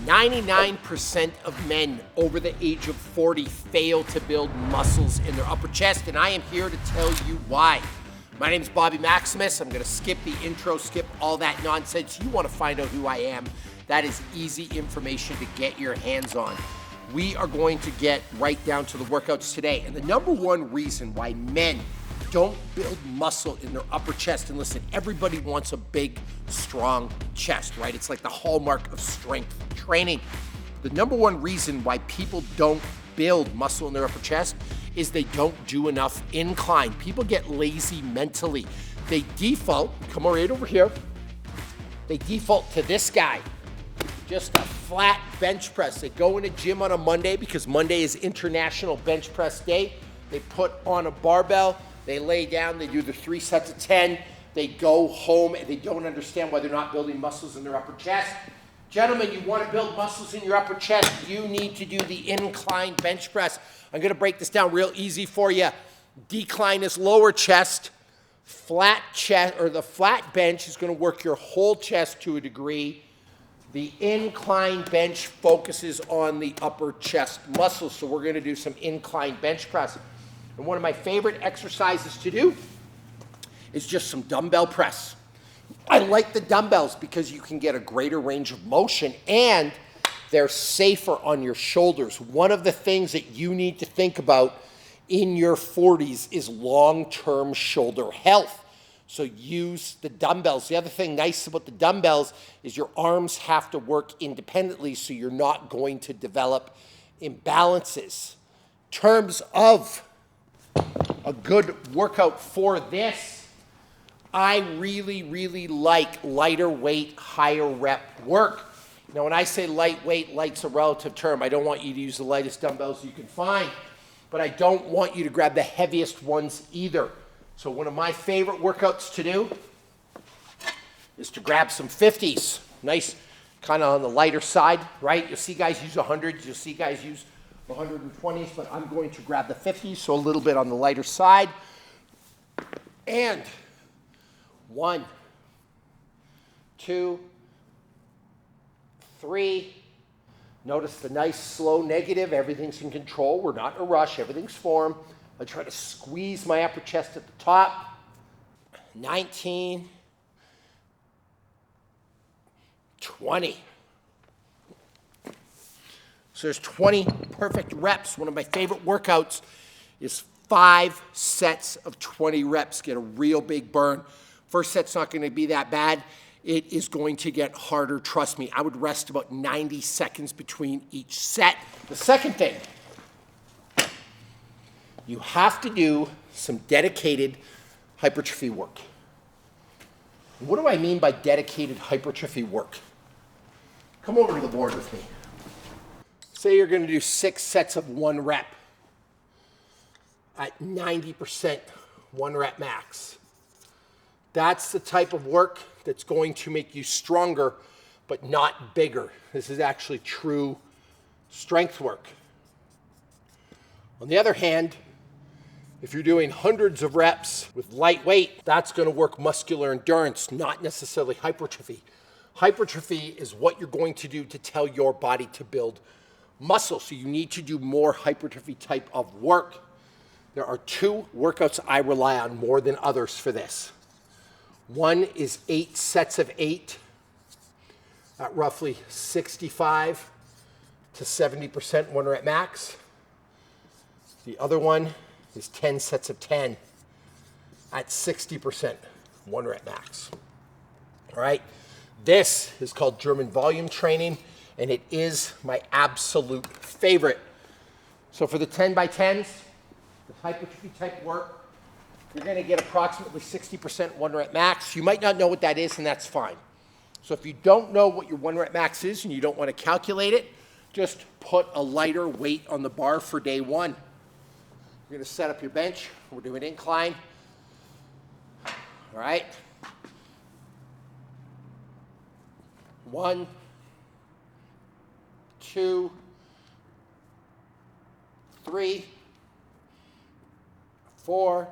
99% of men over the age of 40 fail to build muscles in their upper chest, and I am here to tell you why. My name is Bobby Maximus. I'm gonna skip the intro, skip all that nonsense. You wanna find out who I am, that is easy information to get your hands on. We are going to get right down to the workouts today. And the number one reason why men don't build muscle in their upper chest, and listen, everybody wants a big, strong chest, right? It's like the hallmark of strength training. The number one reason why people don't build muscle in their upper chest is they don't do enough incline. People get lazy mentally. They default, come right over here, they default to this guy. Just a flat bench press. They go in a gym on a Monday because Monday is International Bench Press Day. They put on a barbell, they lay down, they do the 3 sets of 10, they go home and they don't understand why they're not building muscles in their upper chest. Gentlemen, you want to build muscles in your upper chest, you need to do the incline bench press. I'm gonna break this down real easy for you. Decline is lower chest, flat chest, or the flat bench is gonna work your whole chest to a degree. The incline bench focuses on the upper chest muscles, so we're gonna do some incline bench press. And one of my favorite exercises to do is just some dumbbell press. I like the dumbbells because you can get a greater range of motion and they're safer on your shoulders. One of the things that you need to think about in your 40s is long-term shoulder health. So use the dumbbells. The other thing nice about the dumbbells is your arms have to work independently, so you're not going to develop imbalances. In terms of a good workout for this, I really like lighter weight, higher rep work. Now when I say lightweight, light's a relative term. I don't want you to use the lightest dumbbells you can find, but I don't want you to grab the heaviest ones either. So one of my favorite workouts to do is to grab some 50s. Nice, kind of on the lighter side, right? You'll see guys use 100s, you'll see guys use 120s, but I'm going to grab the 50s, so a little bit on the lighter side. And 1, 2, 3. Notice the nice slow negative, everything's in control. We're not in a rush, everything's form. I try to squeeze my upper chest at the top. 19, 20. So there's 20 perfect reps. One of my favorite workouts is 5 sets of 20 reps. Get a real big burn. First set's not going to be that bad. It is going to get harder, trust me. I would rest about 90 seconds between each set. The second thing, you have to do some dedicated hypertrophy work. What do I mean by dedicated hypertrophy work? Come over to the board with me. Say you're going to do 6 sets of 1 rep at 90% 1 rep max. That's the type of work that's going to make you stronger, but not bigger. This is actually true strength work. On the other hand, if you're doing hundreds of reps with light weight, that's going to work muscular endurance, not necessarily hypertrophy. Hypertrophy is what you're going to do to tell your body to build muscle. So you need to do more hypertrophy type of work. There are 2 workouts I rely on more than others for this. One is 8 sets of 8 at roughly 65 to 70% 1 rep max. The other one is 10 sets of 10 at 60% 1 rep max. All right, this is called German volume training, and it is my absolute favorite. So for the 10 by 10s, the hypertrophy type work, you're gonna get approximately 60% 1 rep max. You might not know what that is, and that's fine. So if you don't know what your 1 rep max is and you don't wanna calculate it, just put a lighter weight on the bar for day 1. You're gonna set up your bench. We're doing incline. All right. 1, 2, 3, 4,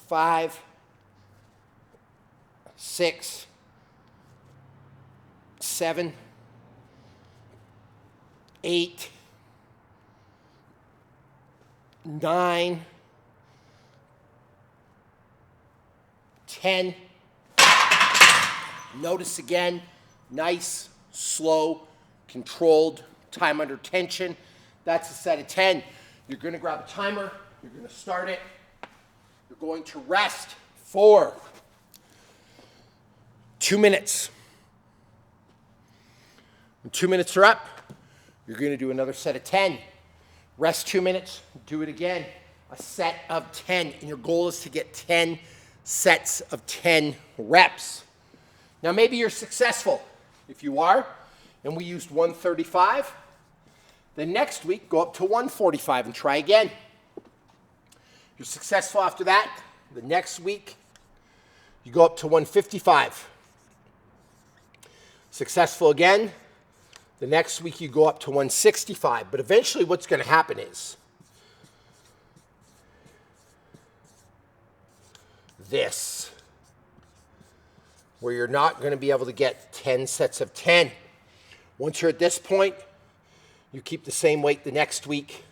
5, 6, 7, 8, 9, 10. Notice again, nice, slow, controlled, time under tension. That's a set of 10. You're gonna grab a timer, you're gonna start it, you're going to rest for 2 minutes. When 2 minutes are up, you're gonna do another set of 10. Rest 2 minutes, do it again. A set of 10, and your goal is to get 10 sets of 10 reps. Now maybe you're successful. If you are, and we used 135, then next week go up to 145 and try again. You're successful after that, the next week you go up to 155. Successful again, the next week you go up to 165. But eventually what's going to happen is this, where you're not going to be able to get 10 sets of 10. Once you're at this point, you keep the same weight the next week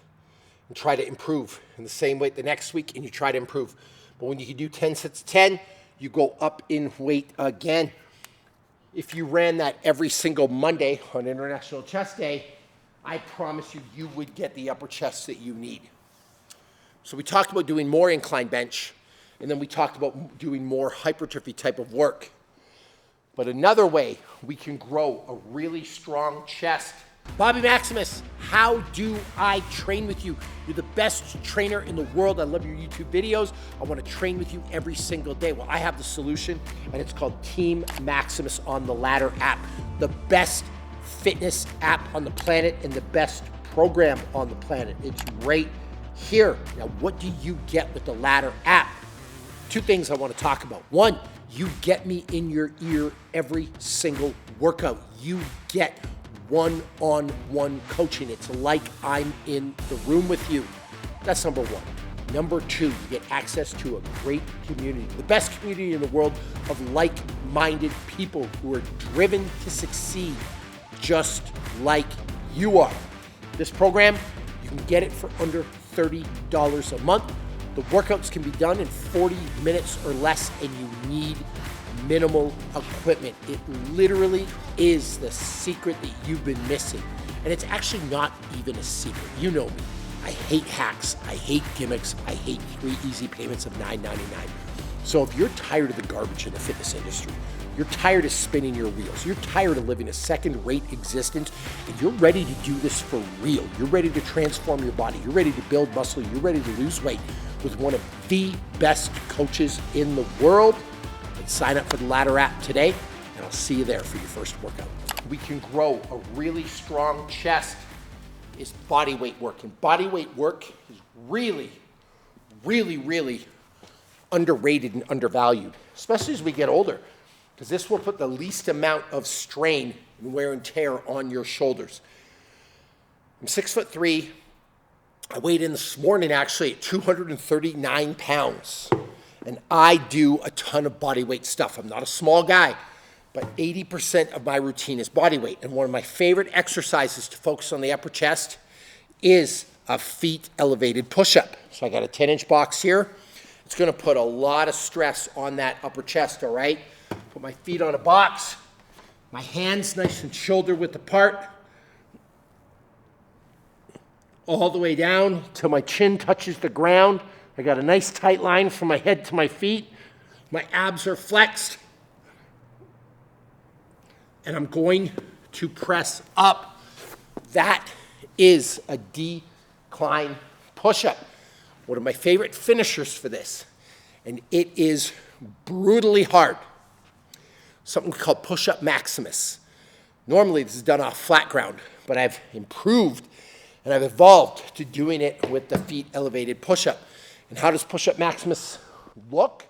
and try to improve, and the same weight the next week and you try to improve. But when you can do 10 sets of 10, you go up in weight again. If you ran that every single Monday on International Chest Day, I promise you, you would get the upper chest that you need. So we talked about doing more incline bench, and then we talked about doing more hypertrophy type of work. But another way we can grow a really strong chest. Bobby Maximus, how do I train with you? You're the best trainer in the world. I love your YouTube videos. I want to train with you every single day. Well, I have the solution, and it's called Team Maximus on the Ladder app. The best fitness app on the planet and the best program on the planet. It's right here. Now, what do you get with the Ladder app? Two things I want to talk about. One, you get me in your ear every single workout. You get one-on-one coaching. It's like I'm in the room with you. That's number one. Number two, you get access to a great community, the best community in the world of like-minded people who are driven to succeed just like you are. This program, you can get it for under $30 a month. The workouts can be done in 40 minutes or less, and you need minimal equipment. It literally is the secret that you've been missing. And it's actually not even a secret. You know me. I hate hacks. I hate gimmicks. I hate 3 easy payments of $9.99. So if you're tired of the garbage in the fitness industry, you're tired of spinning your wheels, you're tired of living a second-rate existence, and you're ready to do this for real, you're ready to transform your body, you're ready to build muscle, you're ready to lose weight with one of the best coaches in the world, then sign up for the Ladder app today, and I'll see you there for your first workout. We can grow a really strong chest is body weight work. And body weight work is really, really, really underrated and undervalued, especially as we get older, because this will put the least amount of strain and wear and tear on your shoulders. I'm 6'3". I weighed in this morning actually at 239 pounds. And I do a ton of body weight stuff. I'm not a small guy, but 80% of my routine is body weight. And one of my favorite exercises to focus on the upper chest is a feet elevated push-up. So I got a 10-inch box here. It's gonna put a lot of stress on that upper chest, all right? Put my feet on a box, my hands nice and shoulder width apart, all the way down till my chin touches the ground. I got a nice tight line from my head to my feet. My abs are flexed. And I'm going to press up. That is a decline push-up. One of my favorite finishers for this. And it is brutally hard. Something called push-up Maximus. Normally this is done off flat ground, but I've improved and I've evolved to doing it with the feet elevated push-up. And how does push-up Maximus look?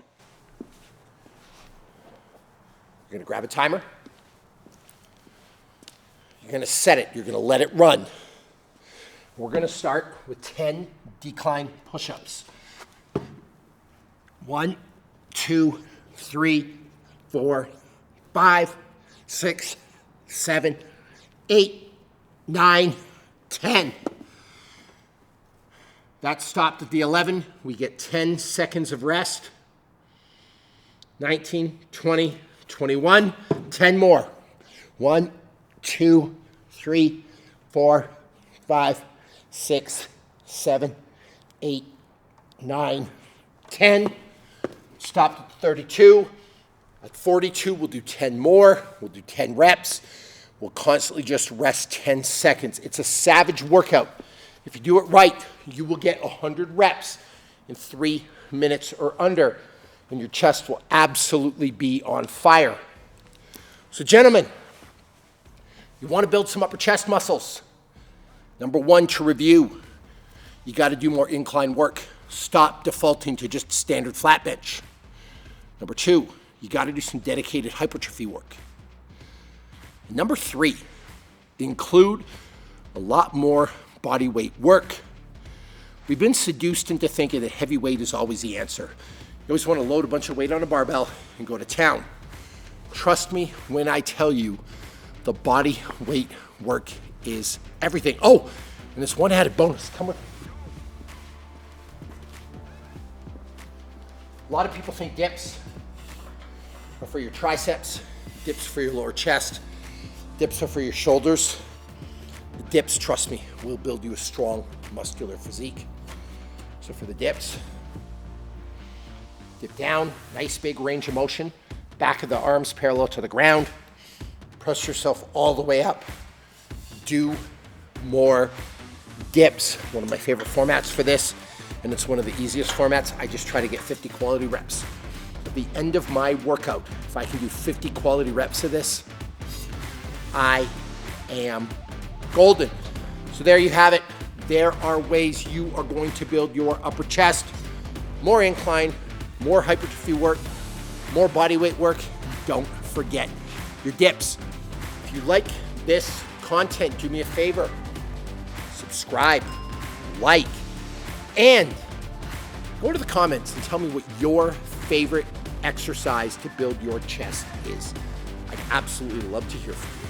You're gonna grab a timer. You're gonna set it, you're gonna let it run. We're gonna start with 10 decline push-ups. 1, 2, 3, 4, 5, 6, 7, 8, 9, 10. That stopped at the 11. We get 10 seconds of rest. 19, 20, 21, 10 more. 1, 2, 3, 4, 5, 6, 7, 8, 9, 10. Stopped at 32. At 42, we'll do 10 more. We'll do 10 reps. We'll constantly just rest 10 seconds. It's a savage workout. If you do it right, you will get 100 reps in 3 minutes or under, and your chest will absolutely be on fire. So gentlemen, you want to build some upper chest muscles. Number one, to review, you got to do more incline work. Stop defaulting to just standard flat bench. Number two, you got to do some dedicated hypertrophy work. And number three, include a lot more body weight work. We've been seduced into thinking that heavy weight is always the answer. You always want to load a bunch of weight on a barbell and go to town. Trust me when I tell you the body weight work is everything. Oh, and this one added bonus. Come with me. A lot of people think dips are for your triceps, dips for your lower chest, dips are for your shoulders. The dips, trust me, will build you a strong muscular physique. So for the dips, dip down, nice big range of motion, back of the arms parallel to the ground, press yourself all the way up. Do more dips. One of my favorite formats for this, and it's one of the easiest formats. I just try to get 50 quality reps. At the end of my workout, if I can do 50 quality reps of this, I am golden. So there you have it. There are ways you are going to build your upper chest. More incline, more hypertrophy work, more body weight work. Don't forget your dips. If you like this content, do me a favor. Subscribe, like, and go to the comments and tell me what your favorite exercise to build your chest is. I'd absolutely love to hear from you.